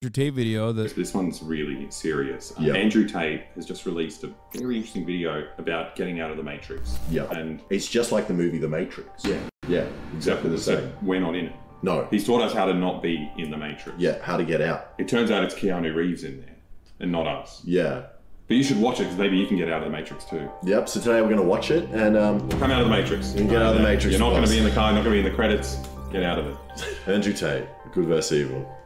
Andrew Tate video. This one's really serious. Andrew Tate has just released a very interesting video about getting out of the Matrix. Yeah, and it's just like the movie The Matrix. Yeah, exactly the same. We're not in it. No. He's taught us how to not be in the Matrix. Yeah, how to get out. It turns out it's Keanu Reeves in there, and not us. Yeah. But you should watch it, because maybe you can get out of the Matrix too. Yep, so today we're going to watch it, and come out of the Matrix. You can get out of the Matrix. You're not going to be in the car, not going to be in the credits. Get out of it. Andrew Tate, good versus evil.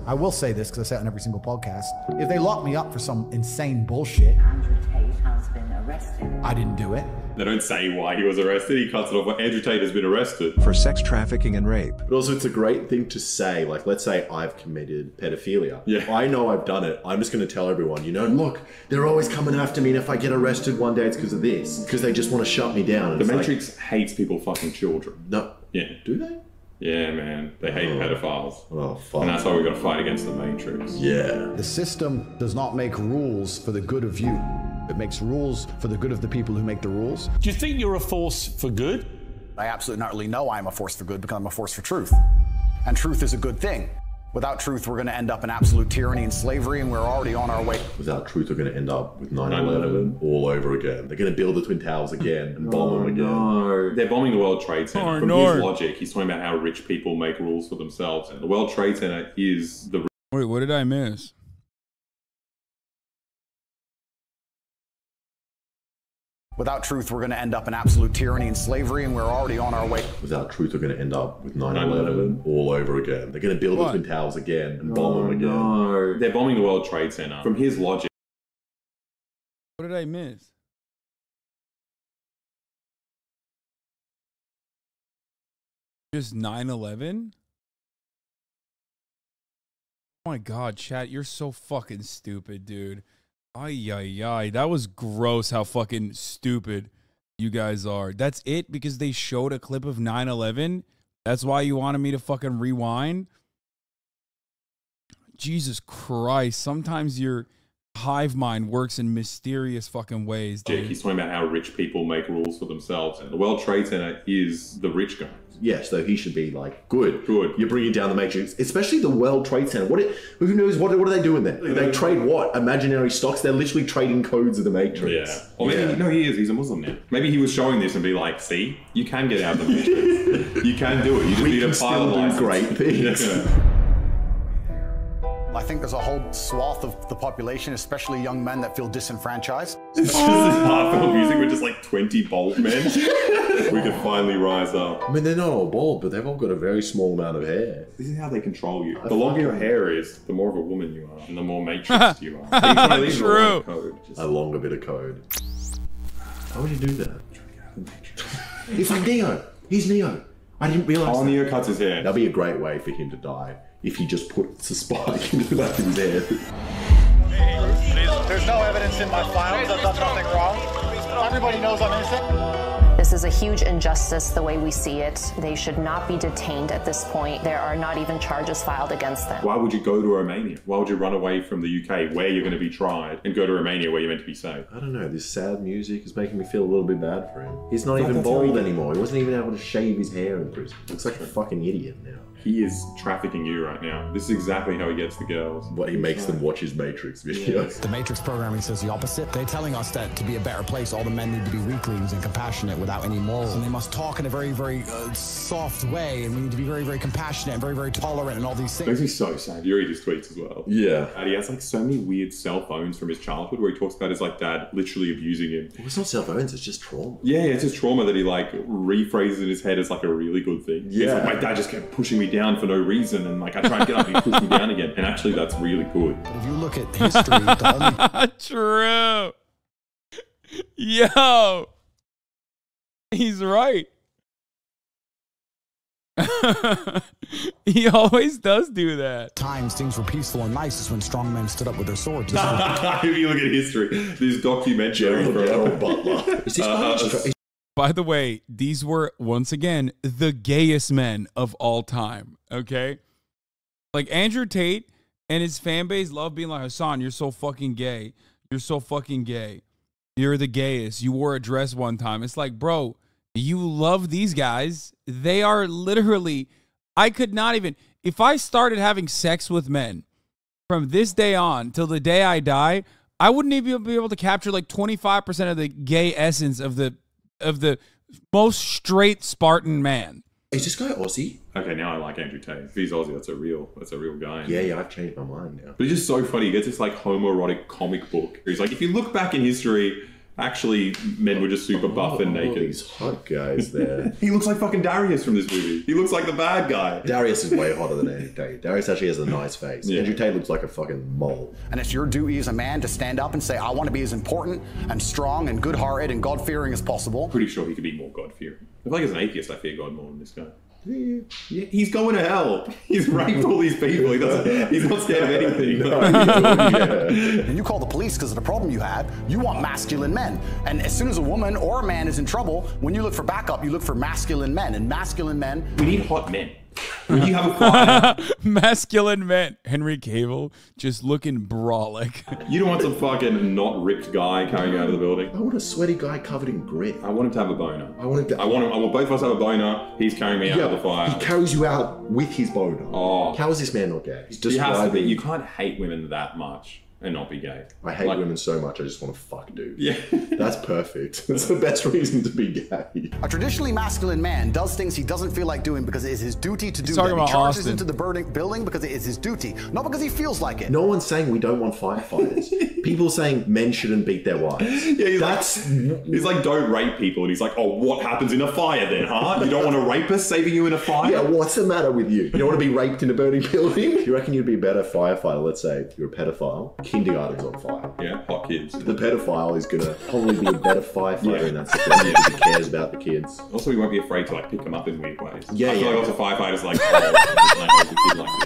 I will say this, because I say it on every single podcast. If they lock me up for some insane bullshit, Andrew Tate has been arrested. I didn't do it. They don't say why he was arrested. He cuts it off. Andrew Tate has been arrested for sex trafficking and rape. But also, it's a great thing to say. Like, let's say I've committed pedophilia. Yeah. I know I've done it. I'm just going to tell everyone, you know, look, they're always coming after me, and if I get arrested one day, it's because of this. Because they just want to shut me down. The Matrix hates people fucking children. No. Yeah. Do they? Yeah, man. They hate pedophiles. Oh, fuck. And that's why we've got to fight against the Matrix. Yeah. The system does not make rules for the good of you. It makes rules for the good of the people who make the rules. Do you think you're a force for good? I absolutely not really know I'm a force for good because I'm a force for truth. And truth is a good thing. Without truth, we're going to end up in absolute tyranny and slavery, and we're already on our way. Without truth, we're going to end up with 9/11 all over again. They're going to build the Twin Towers again and bomb them again. No. They're bombing the World Trade Center. From his logic, he's talking about how rich people make rules for themselves. And the World Trade Center is the... Wait, what did I miss? Without truth, we're going to end up in absolute tyranny and slavery, and we're already on our way. Without truth, we're going to end up with 9/11 all over again. They're going to build the Twin Towers again and bomb them again. No. They're bombing the World Trade Center. From his logic... What did I miss? Just 9/11? Oh my god, chat, you're so fucking stupid, dude. Ay, ay, ay. That was gross how fucking stupid you guys are. That's it? Because they showed a clip of 9/11? That's why you wanted me to fucking rewind? Jesus Christ. Sometimes your hive mind works in mysterious fucking ways, dude. He's talking about how rich people make rules for themselves. And the World Trade Center is the rich guys. Yes, though he should be like, good. You're bringing down the Matrix, especially the World Trade Center. Who knows, what are they doing there? They trade what? Imaginary stocks? They're literally trading codes of the Matrix. Yeah. Or maybe, no, he is. He's a Muslim now. Maybe he was showing this and be like, see, you can get out of the Matrix. You can do it. You just need a pilot license. Great things. Yeah. I think there's a whole swath of the population, especially young men, that feel disenfranchised. It's just this heartfelt music with just like 20 bald men. We could finally rise up. I mean, they're not all bald, but they've all got a very small amount of hair. This is how they control you. The longer your hair is, the more of a woman you are, and the more Matrix you are. True. A longer bit of code. How would you do that? He's like Neo. He's Neo. I didn't realize that. Neo cuts his hair. That'd be a great way for him to die if he just puts a spike into the back of his head. There's no evidence in my files. I've done nothing wrong. Everybody knows I'm innocent. This is a huge injustice the way we see it. They should not be detained at this point. There are not even charges filed against them. Why would you go to Romania? Why would you run away from the UK where you're going to be tried and go to Romania where you're meant to be safe? I don't know, this sad music is making me feel a little bit bad for him. He's not even bald anymore. He wasn't even able to shave his hair in prison. Looks like a fucking idiot now. He is trafficking you right now. This is exactly how he gets the girls. What, he makes them watch his Matrix videos. The Matrix programming says the opposite. They're telling us that to be a better place, all the men need to be weaklings and compassionate without any morals. And they must talk in a very, very soft way. And we need to be very, very compassionate and very, very tolerant and all these things. Makes me so sad. You read his tweets as well. Yeah. And he has like so many weird cell phones from his childhood where he talks about his like dad literally abusing him. Well, it's not cell phones, it's just trauma. Yeah, it's just trauma that he like rephrases in his head as like a really good thing. Yeah. It's like, my dad just kept pushing me down for no reason. And like I try and get up and he pushes me down again. And actually that's really good. But if you look at history, the only... True. Yo. He's right. He always does do that. times things were peaceful and nice is when strong men stood up with their swords. If you look at history, this documentary Gerald Butler. Is this By the way, these were, once again, the gayest men of all time, okay? Like, Andrew Tate and his fan base love being like, Hasan, you're so fucking gay. You're so fucking gay. You're the gayest. You wore a dress one time. It's like, bro, you love these guys. They are literally, I could not even, if I started having sex with men from this day on till the day I die, I wouldn't even be able to capture like 25% of the gay essence of the most straight Spartan man. Is this guy Aussie? Okay, now I like Andrew Tate. If he's Aussie, that's a real guy. Yeah, I've changed my mind now. But it's just so funny. He gets this like homoerotic comic book. He's like, if you look back in history, actually, men were just super buff and naked. These hot guys there. He looks like fucking Darius from this movie. He looks like the bad guy. Darius is way hotter than Andrew Tate. Darius actually has a nice face. Yeah. Andrew Tate looks like a fucking mole. And it's your duty as a man to stand up and say, I want to be as important and strong and good-hearted and God-fearing as possible. Pretty sure he could be more God-fearing. I feel like as an atheist, I fear God more than this guy. Yeah, he's going to hell. He's raped all these people. He's not scared of anything. And you call the police because of the problem you have. You want masculine men. And as soon as a woman or a man is in trouble, when you look for backup, you look for masculine men. And masculine men... We need hot men. When you have a fire... Masculine men. Henry Cavill just looking brolic. You don't want some fucking not ripped guy carrying you out of the building. I want a sweaty guy covered in grit. I want him to have a boner. I want both of us to have a boner. He's carrying me out of the fire. He carries you out with his boner. Oh. How is this man not gay? He's just you can't hate women that much and not be gay. I hate women so much, I just want to fuck dude. Yeah. That's perfect. That's the best reason to be gay. A traditionally masculine man does things he doesn't feel like doing because it is his duty to do talking them. about He charges Austin. into the building because it is his duty, not because he feels like it. No one's saying we don't want firefighters. People saying men shouldn't beat their wives. Yeah, he's like, don't rape people. And he's like, oh, what happens in a fire then, huh? You don't want a rapist saving you in a fire? Yeah, what's the matter with you? You don't want to be raped in a burning building? Do you reckon you'd be a better firefighter? Let's say you're a pedophile. Kindergarten's on fire. Yeah, hot kids. The pedophile is going to probably be a better firefighter in that situation because he cares about the kids. Also, he won't be afraid to like pick them up in weird ways. Yeah, I feel like also firefighters like,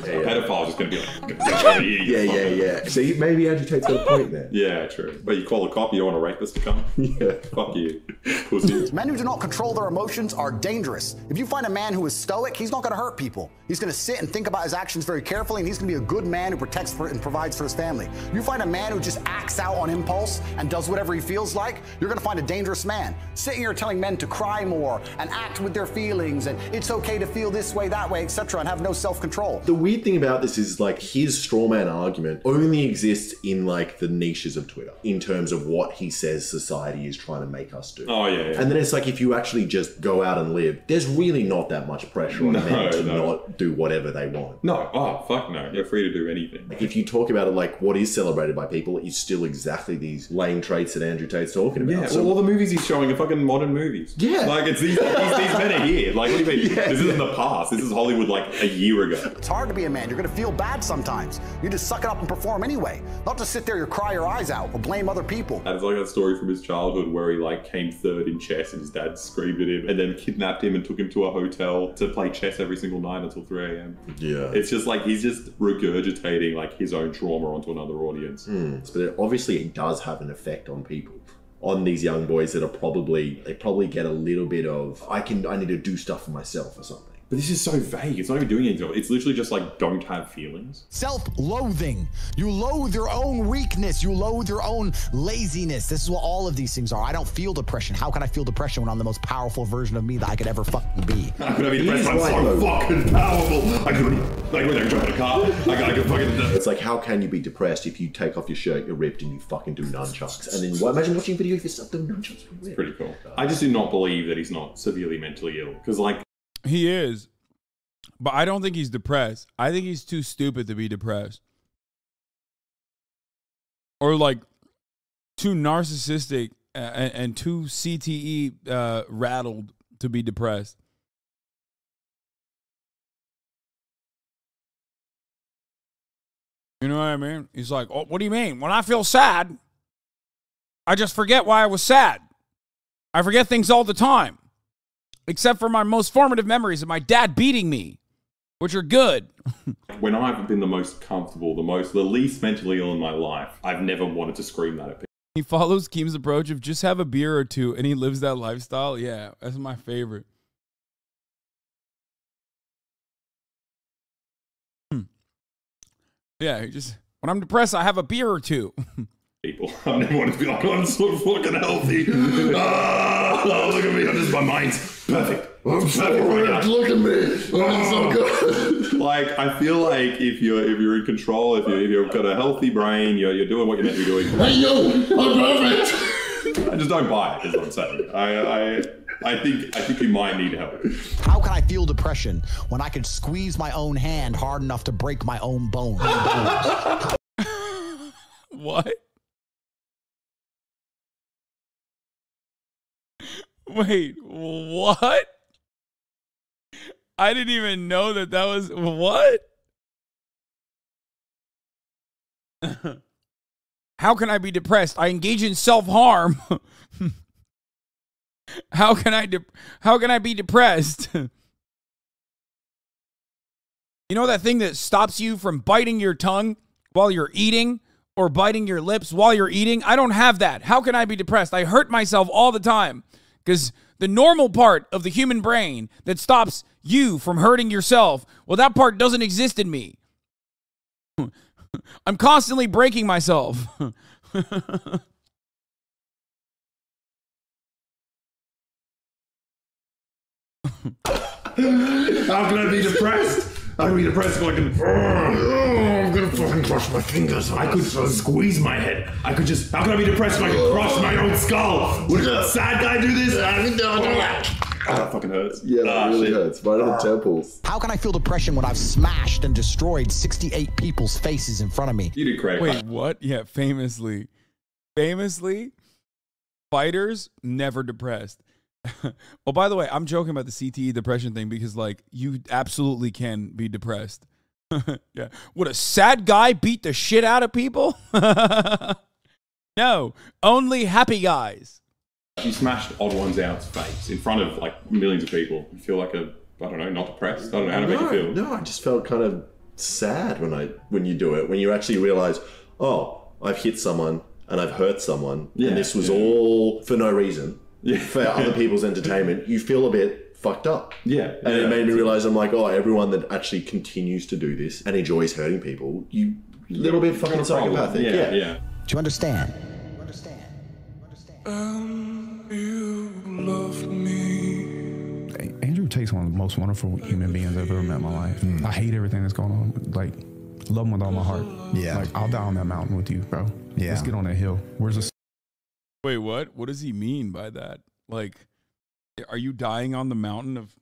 pedophile's just going to be like, Yeah. See, maybe Andrew Tate's got a point there. Yeah, true. But you call a cop, you don't want a rapist to come? Yeah. Fuck you. Pussy. Men who do not control their emotions are dangerous. If you find a man who is stoic, he's not going to hurt people. He's going to sit and think about his actions very carefully, and he's going to be a good man who protects and provides for his family. You find a man who just acts out on impulse and does whatever he feels like, you're going to find a dangerous man. Sitting here telling men to cry more and act with their feelings and it's okay to feel this way, that way, etc., and have no self-control. The weird thing about this is like his straw man argument only exists in like the niches of Twitter in terms of what he says society is trying to make us do. Oh, yeah. And then it's like if you actually just go out and live, there's really not that much pressure on men to not do whatever they want. No. Oh, fuck no. You're free to do anything. Like if you talk about it like what is celebrated by people, it's still exactly these lame traits that Andrew Tate's talking about. Yeah, so all the movies he's showing are fucking modern movies. Yeah. Like it's these men are here. Like what do you mean? This isn't the past. This is Hollywood like a year ago. It's hard to be a man. You're going to feel bad sometimes. You just suck it up and perform anyway. Not to sit there and cry your eyes out or blame other people. And it's like that story from his childhood where he like came third in chess and his dad screamed at him and then kidnapped him and took him to a hotel to play chess every single night until 3 a.m. Yeah. It's just like he's just regurgitating like his own trauma onto another audience. But obviously it does have an effect on people. On these young boys that are probably get a little bit of I need to do stuff for myself or something. But this is so vague. It's not even doing anything. It's literally just like, don't have feelings. Self-loathing. You loathe your own weakness. You loathe your own laziness. This is what all of these things are. I don't feel depression. How can I feel depression when I'm the most powerful version of me that I could ever fucking be? I'm gonna be depressed. I'm so fucking powerful. I can jump in a car. I can fucking... It's like, how can you be depressed if you take off your shirt, you're ripped, and you fucking do nunchucks? And then imagine watching a video of yourself doing nunchucks. It's pretty cool. I just do not believe that he's not severely mentally ill. Because like... He is. But I don't think he's depressed. I think he's too stupid to be depressed. Or like too narcissistic and too CTE rattled to be depressed. You know what I mean? He's like, oh, what do you mean? When I feel sad, I just forget why I was sad. I forget things all the time. Except for my most formative memories of my dad beating me, which are good. When I've been the most comfortable, the least mentally ill in my life, I've never wanted to scream that at people. He follows Keem's approach of just have a beer or two, and he lives that lifestyle. Yeah, that's my favorite. Yeah, he just, when I'm depressed, I have a beer or two. People. I never want to be like, I'm so fucking healthy. Oh, look at me. I'm just, my mind's perfect. I'm so perfect. Look at me. I'm so good. Like, I feel like if you're in control, if you've got a healthy brain, you're doing what you're meant to be doing. Hey, yo, I'm perfect. I just don't buy it, is what I'm saying. I think you might need help. How can I feel depression when I could squeeze my own hand hard enough to break my own bones? What? Wait, what? I didn't even know that was what? How can I be depressed? I engage in self-harm. How can I be depressed? You know that thing that stops you from biting your tongue while you're eating or biting your lips while you're eating? I don't have that. How can I be depressed? I hurt myself all the time because the normal part of the human brain that stops you from hurting yourself, well, that part doesn't exist in me. I'm constantly breaking myself. How can I be depressed? How can I be depressed so I can... I'm gonna fucking crush my fingers. I could squeeze my head. How can I be depressed so I can crush my own skull? Would a sad guy do this? That fucking hurts. Yeah, that really hurts. Right on the temples. How can I feel depression when I've smashed and destroyed 68 people's faces in front of me? You did correct. Wait, what? Yeah, famously, fighters never depressed. Oh, by the way, I'm joking about the CTE depression thing because, like, you absolutely can be depressed. Yeah. Would a sad guy beat the shit out of people? No, only happy guys. You smashed Odd One's Out's face in front of, like, millions of people. You feel like I don't know, not depressed? I don't know how to make you feel. No, I just felt kind of sad when you do it. When you actually realize, oh, I've hit someone and I've hurt someone. Yeah, and this was all for no reason. Yeah. For other people's entertainment. You feel a bit fucked up. Yeah. And it made me realize, I'm like, oh, everyone that actually continues to do this and enjoys hurting people, you little bit fucking psychopathic. Yeah. Do you understand? You love me. Andrew Tate's one of the most wonderful human beings I've ever met in my life. I hate everything that's going on. Like, love him with all my heart. Yeah. Like, I'll die on that mountain with you, bro. Yeah. Let's get on that hill. Where's the... Wait, what? What does he mean by that? Like, are you dying on the mountain of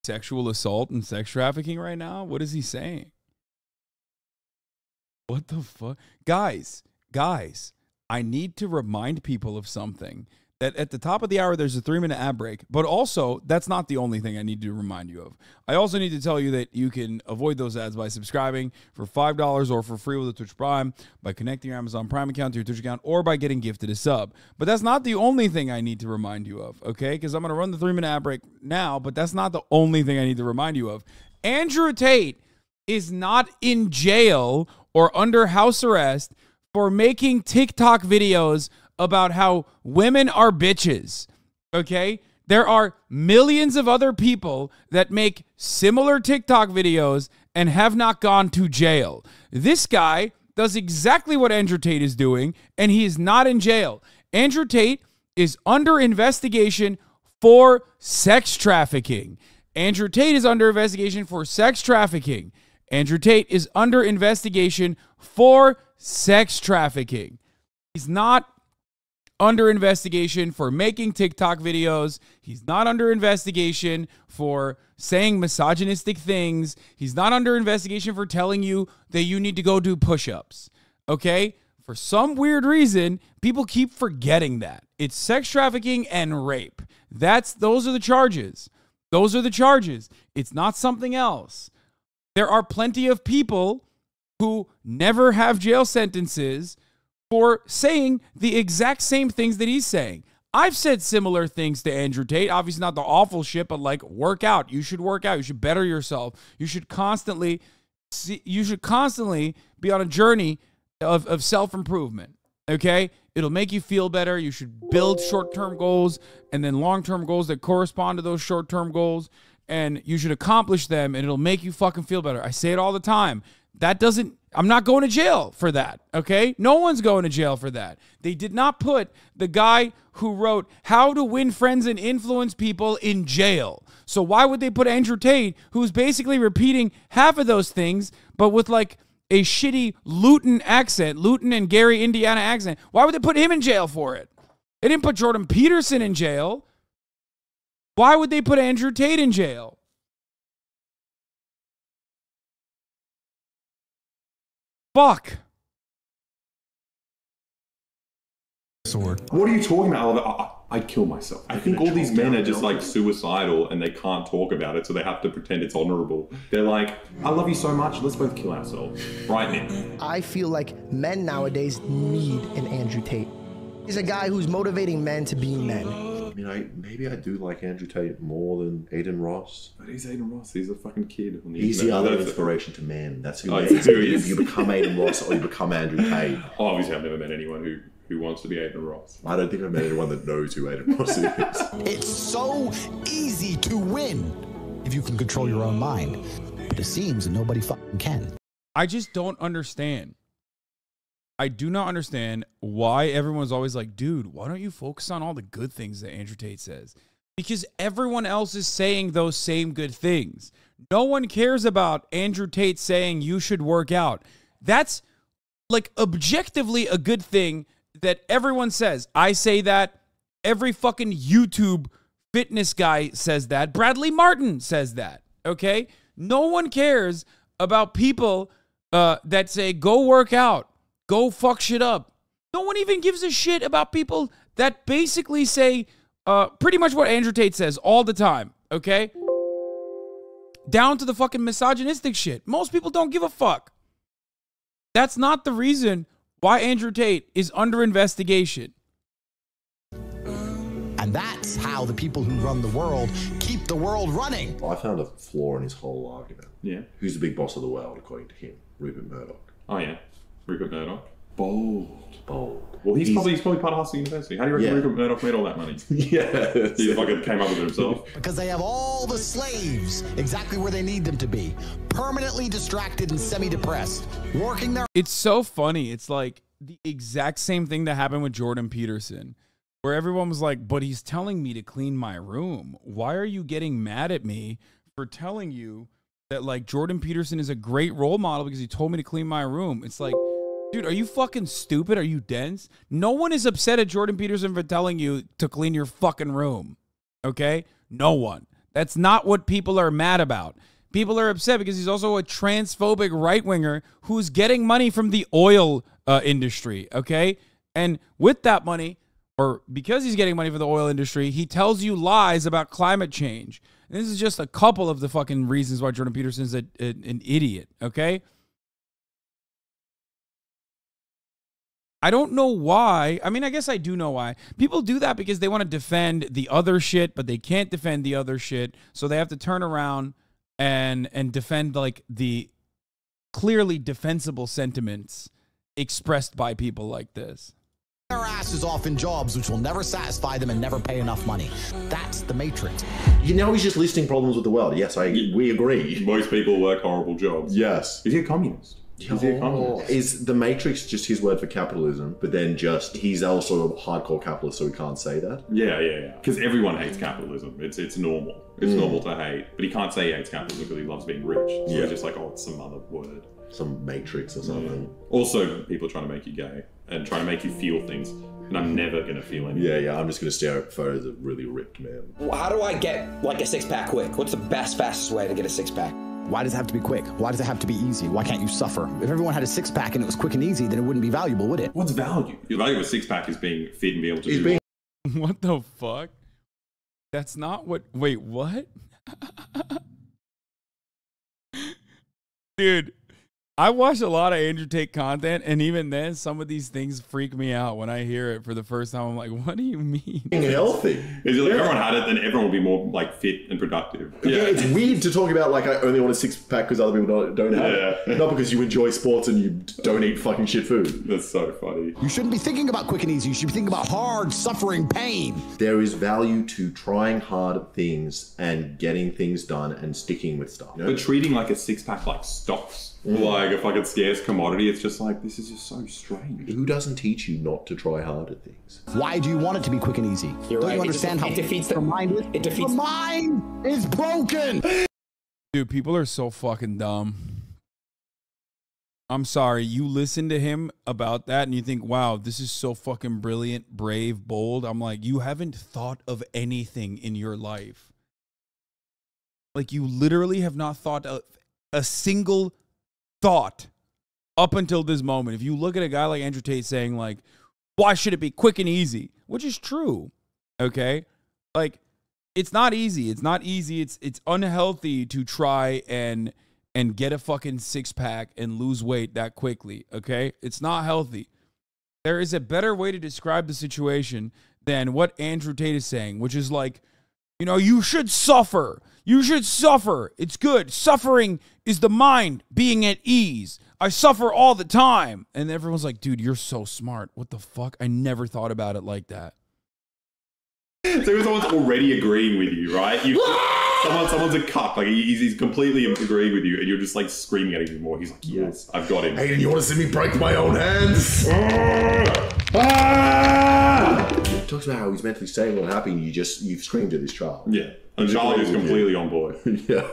sexual assault and sex trafficking right now? What is he saying? What the fuck? Guys, I need to remind people of something. That at the top of the hour, there's a 3-minute ad break. But also, that's not the only thing I need to remind you of. I also need to tell you that you can avoid those ads by subscribing for $5 or for free with a Twitch Prime, by connecting your Amazon Prime account to your Twitch account, or by getting gifted a sub. But that's not the only thing I need to remind you of, okay? Because I'm going to run the 3-minute ad break now, but that's not the only thing I need to remind you of. Andrew Tate is not in jail or under house arrest for making TikTok videos about how women are bitches, okay? There are millions of other people that make similar TikTok videos and have not gone to jail. This guy does exactly what Andrew Tate is doing, and he is not in jail. Andrew Tate is under investigation for sex trafficking. Andrew Tate is under investigation for sex trafficking. Andrew Tate is under investigation for sex trafficking. He's not under investigation for making TikTok videos. He's not under investigation for saying misogynistic things. He's not under investigation for telling you that you need to go do push-ups. Okay? For some weird reason, people keep forgetting that. It's sex trafficking and rape. Those are the charges. Those are the charges. It's not something else. There are plenty of people who never have jail sentences for saying the exact same things that he's saying. I've said similar things to Andrew Tate. Obviously not the awful shit, but like, work out. You should work out. You should better yourself. You should constantly be on a journey of self-improvement. Okay? It'll make you feel better. You should build short-term goals and then long-term goals that correspond to those short-term goals. And you should accomplish them, and it'll make you fucking feel better. I say it all the time. That doesn't I'm not going to jail for that, okay? No one's going to jail for that. They did not put the guy who wrote How to Win Friends and Influence People in jail. So why would they put Andrew Tate, who's basically repeating half of those things, but with like a shitty Luton accent, Luton and Gary, Indiana accent? Why would they put him in jail for it? They didn't put Jordan Peterson in jail. Why would they put Andrew Tate in jail? Fuck. Sword. What are you talking about? I'd kill myself. I think all these men are just like suicidal and they can't talk about it, so they have to pretend it's honorable. They're like, I love you so much, let's both kill ourselves right now. I feel like men nowadays need an Andrew Tate. He's a guy who's motivating men to be men. I mean, maybe I do like Andrew Tate more than Aiden Ross. But he's Aiden Ross. He's a fucking kid. He's the other inspiration to men. That's who you become Aiden Ross or you become Andrew Tate. Obviously, I've never met anyone who wants to be Aiden Ross. I don't think I've met anyone that knows who Aiden Ross is. It's so easy to win if you can control your own mind. But it seems that nobody fucking can. I just don't understand. I do not understand why everyone's always like, dude, why don't you focus on all the good things that Andrew Tate says? Because everyone else is saying those same good things. No one cares about Andrew Tate saying you should work out. That's like objectively a good thing that everyone says. I say that. Every fucking YouTube fitness guy says that. Bradley Martin says that. Okay? No one cares about people that say, go work out. Go fuck shit up. No one even gives a shit about people that basically say pretty much what Andrew Tate says all the time, okay? Down to the fucking misogynistic shit. Most people don't give a fuck. That's not the reason why Andrew Tate is under investigation. And that's how the people who run the world keep the world running. I found a flaw in his whole argument. Yeah. Who's the big boss of the world, according to him? Rupert Murdoch. Oh, yeah. Rupert Murdoch. Bold. Well, he's probably part of Hasan University. How do you reckon Rupert Murdoch made all that money? Yeah. He fucking came up with it himself. Because they have all the slaves exactly where they need them to be. Permanently distracted and semi-depressed. Working their... It's so funny. It's like the exact same thing that happened with Jordan Peterson, where everyone was like, but he's telling me to clean my room. Why are you getting mad at me for telling you that like Jordan Peterson is a great role model because he told me to clean my room? It's like, dude, are you fucking stupid? Are you dense? No one is upset at Jordan Peterson for telling you to clean your fucking room. Okay? No one. That's not what people are mad about. People are upset because he's also a transphobic right-winger who's getting money from the oil industry. Okay? And with that money, or because he's getting money from the oil industry, he tells you lies about climate change. And this is just a couple of the fucking reasons why Jordan Peterson is an idiot. Okay? I don't know why. I mean, I guess I do know why. People do that because they want to defend the other shit, but they can't defend the other shit. So they have to turn around and defend like the clearly defensible sentiments expressed by people like this. Their asses off in jobs which will never satisfy them and never pay enough money. That's the matrix. You know, he's just listing problems with the world. Yes, we agree. Most people work horrible jobs. Yes. Is he a communist? Is the Matrix just his word for capitalism, but then just he's also a hardcore capitalist, so he can't say that? Yeah. Because everyone hates capitalism. It's normal. It's normal to hate. But he can't say he hates capitalism because he loves being rich. So he's just like, oh, it's some other word. Some Matrix or something. Yeah. Also, people trying to make you gay and trying to make you feel things. And I'm never going to feel anything. Yeah, I'm just going to stare at photos of really ripped men. How do I get like a six-pack quick? What's the fastest way to get a six-pack? Why does it have to be quick? Why does it have to be easy? Why can't you suffer? If everyone had a six-pack and it was quick and easy, then it wouldn't be valuable, would it? What's value? The value of a six-pack is being fit and be able to do it. What the fuck? That's not what... Wait, what? Dude, I watch a lot of Andrew Tate content, and even then, some of these things freak me out when I hear it for the first time. I'm like, what do you mean? Being healthy. Is it like everyone had it, then everyone would be more like fit and productive. Yeah, it's weird to talk about like I only want a six-pack because other people don't have it. Not because you enjoy sports and you don't eat fucking shit food. That's so funny. You shouldn't be thinking about quick and easy. You should be thinking about hard, suffering pain. There is value to trying hard at things and getting things done and sticking with stuff. You know? But treating like a six-pack like stocks. Like, like a fucking scarce commodity. It's just like, this is just so strange. Who doesn't teach you not to try hard at things? Why do you want it to be quick and easy? You're Don't right. you understand how it defeats the mind is? It defeats The mind is broken. Dude, people are so fucking dumb. I'm sorry. You listen to him about that and you think, wow, this is so fucking brilliant, brave, bold. I'm like, you haven't thought of anything in your life. Like, you literally have not thought of a single thought up until this moment. If you look at a guy like Andrew Tate saying, like, why should it be quick and easy? Which is true. Okay? Like, it's not easy. It's not easy. It's unhealthy to try and get a fucking six-pack and lose weight that quickly, okay? It's not healthy. There is a better way to describe the situation than what Andrew Tate is saying, which is like, you know, you should suffer. You should suffer. It's good. Suffering is the mind being at ease. I suffer all the time. And everyone's like, dude, you're so smart. What the fuck? I never thought about it like that. So someone's already agreeing with you, right? Someone's a cuck, like he's completely agreeing with you, and you're just like screaming at him more. He's like, yes, I've got him. Hey, you want to see me break my own hands? He talks about how he's mentally stable and happy, and you've screamed at his child. Yeah, and Charlie is completely on board. Yeah.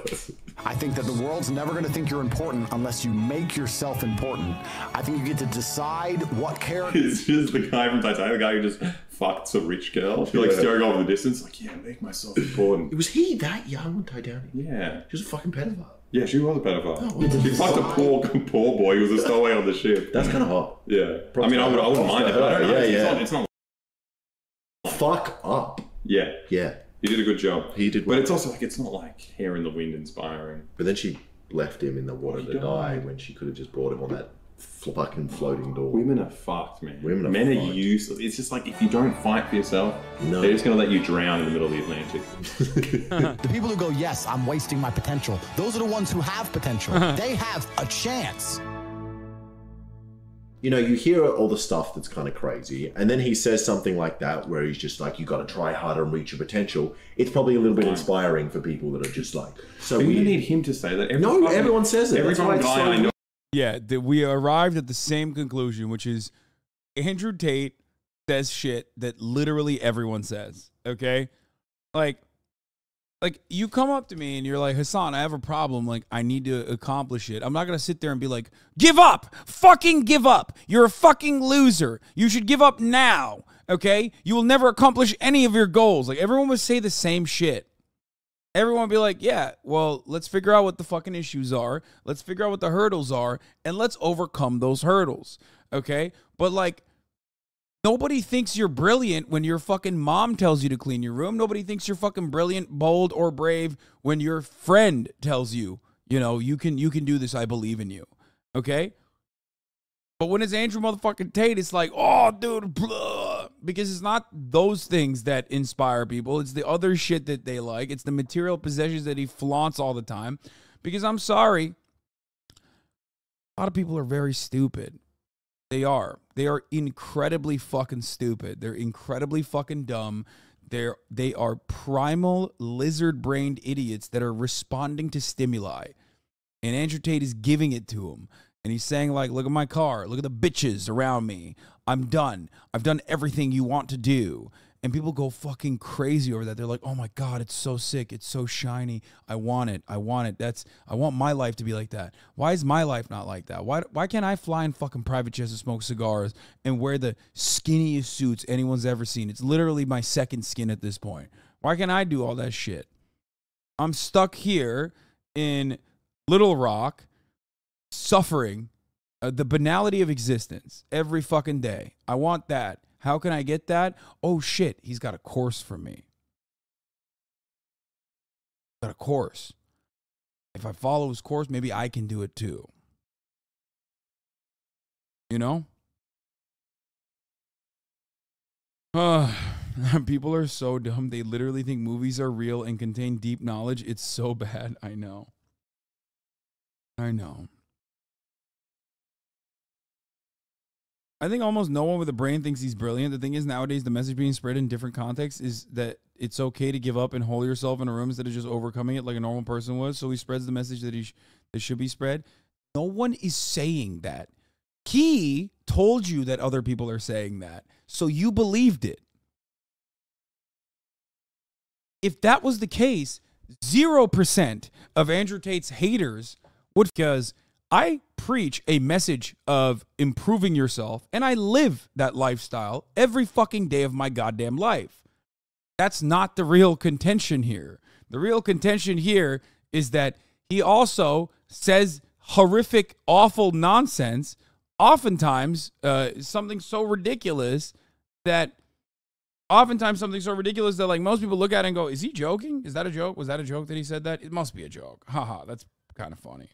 I think that the world's never going to think you're important unless you make yourself important. I think you get to decide what character. It's just the guy from Titanic, the guy who just fucked a rich girl. She's like staring off in the distance, like, yeah, make myself important. Was he that young on Titanic? Yeah. She was a fucking pedophile. Yeah, she was a pedophile. She fucked a poor boy who was a stowaway on the ship. That's kind of hot. Yeah. I mean, I wouldn't mind it, but I don't know. It's not. Fuck up. Yeah. Yeah. He did a good job. He did well. But it's also like, it's not like hair in the wind inspiring. But then she left him in the water to die when she could have just brought him on that fucking floating door. Women are fucked, man. Men are useless. It's just like, if you don't fight for yourself, they're just going to let you drown in the middle of the Atlantic. The people who go, yes, I'm wasting my potential, those are the ones who have potential. They have a chance. You know, you hear all the stuff that's kind of crazy, and then he says something like that where he's just like, you got to try harder and reach your potential. It's probably a little bit inspiring for people that are just like, so but weird. You need him to say that. Everyone says it. Every time guy I know. Yeah, we arrived at the same conclusion, which is Andrew Tate says shit that literally everyone says, okay? Like you come up to me and you're like, Hasan, I have a problem. Like, I need to accomplish it. I'm not going to sit there and be like, give up. Fucking give up. You're a fucking loser. You should give up now, okay? You will never accomplish any of your goals. Like, everyone would say the same shit. Everyone would be like, yeah, well, let's figure out what the fucking issues are. Let's figure out what the hurdles are, and let's overcome those hurdles, okay? But, like, nobody thinks you're brilliant when your fucking mom tells you to clean your room. Nobody thinks you're fucking brilliant, bold, or brave when your friend tells you, you know, you can do this, I believe in you, okay? But when it's Andrew motherfucking Tate, it's like, oh, dude, blah. Because it's not those things that inspire people. It's the other shit that they like. It's the material possessions that he flaunts all the time. Because I'm sorry, a lot of people are very stupid. They are. They are incredibly fucking stupid. They're incredibly fucking dumb. They are primal lizard-brained idiots that are responding to stimuli. And Andrew Tate is giving it to them. And he's saying, like, look at my car. Look at the bitches around me. I'm done. I've done everything you want to do. And people go fucking crazy over that. They're like, oh, my God, it's so sick. It's so shiny. I want it. I want it. I want my life to be like that. Why is my life not like that? Why can't I fly in fucking private jets and smoke cigars and wear the skinniest suits anyone's ever seen? It's literally my second skin at this point. Why can't I do all that shit? I'm stuck here in Little Rock, suffering the banality of existence every fucking day. I want that. How can I get that? Oh shit, he's got a course for me. Got a course. If I follow his course, maybe I can do it too. You know? People are so dumb. They literally think movies are real and contain deep knowledge. It's so bad. I know. I think almost no one with a brain thinks he's brilliant. The thing is, nowadays, the message being spread in different contexts is that it's okay to give up and hole yourself in a room instead of just overcoming it like a normal person would. So he spreads the message that that should be spread. No one is saying that. He told you that other people are saying that, so you believed it. If that was the case, 0% of Andrew Tate's haters would, because I preach a message of improving yourself, and I live that lifestyle every fucking day of my goddamn life. That's not the real contention here. The real contention here is that he also says horrific, awful nonsense, oftentimes something so ridiculous that like most people look at it and go, is he joking? Is that a joke? Was that a joke that he said that? It must be a joke. Haha, that's kind of funny.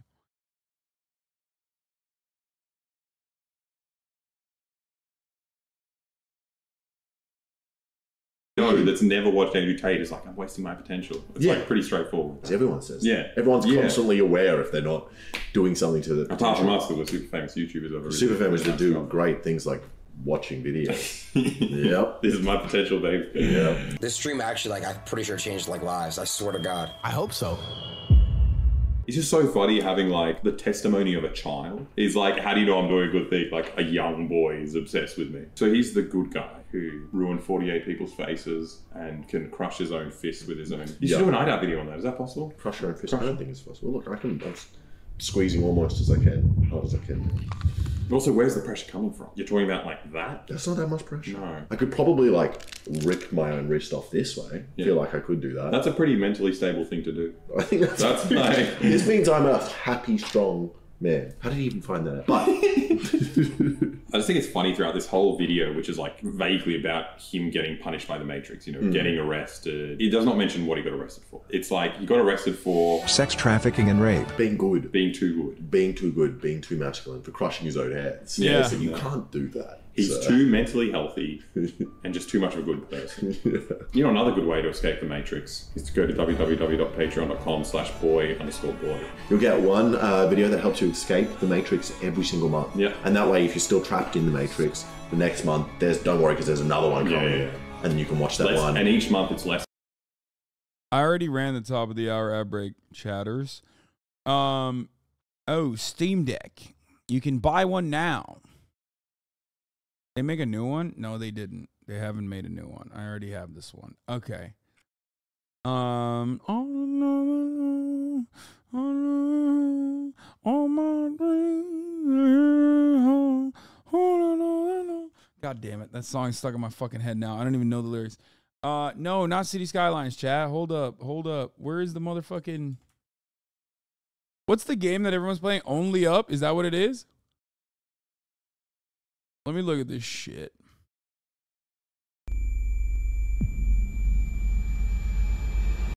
No, that's never watched Andrew Tate is like, I'm wasting my potential. It's like pretty straightforward. Everyone says that. Yeah. Everyone's constantly aware if they're not doing something to the potential. Apart from us, who are super famous YouTubers over super famous that do great things like watching videos. Yep. This is my potential, babe. Yeah. This stream actually, like, I'm pretty sure changed like lives. I swear to God. I hope so. It's just so funny having like the testimony of a child. He's like, how do you know I'm doing a good thing? Like a young boy is obsessed with me. So he's the good guy who ruined 48 people's faces and can crush his own fist with his own. You should do an IDAP video on that. Is that possible? Crush your own fist? I don't think it's possible. Look, I'm squeezing almost as I can, hard as I can. But also, where's the pressure coming from? You're talking about like that? That's not that much pressure. No. I could probably like rip my own wrist off this way. I feel like I could do that. That's a pretty mentally stable thing to do. I think that's like... This means I'm a happy, strong man. How did he even find that? But I just think it's funny throughout this whole video, which is like vaguely about him getting punished by the Matrix, you know, getting arrested. It does not mention what he got arrested for. It's like he got arrested for sex trafficking and rape. Being good. Being too good. Being too good. Being too masculine. For crushing his own heads. Yeah. So you can't do that. He's too mentally healthy and just too much of a good person. You know, another good way to escape the Matrix is to go to www.patreon.com/boy_boy. You'll get one video that helps you escape the Matrix every single month. Yeah. And that way, if you're still trapped in the Matrix, the next month, don't worry because there's another one coming. Yeah. And then you can watch that one. And each month it's less. I already ran the top of the hour ad break, chatters. Oh, Steam Deck. You can buy one now. They make a new one? No, they didn't. They haven't made a new one. I already have this one. Okay. God damn it. That song's stuck in my fucking head now. I don't even know the lyrics. No, not City Skylines, chat. Hold up. Where is the motherfucking... What's the game that everyone's playing? Only Up? Is that what it is? Let me look at this shit.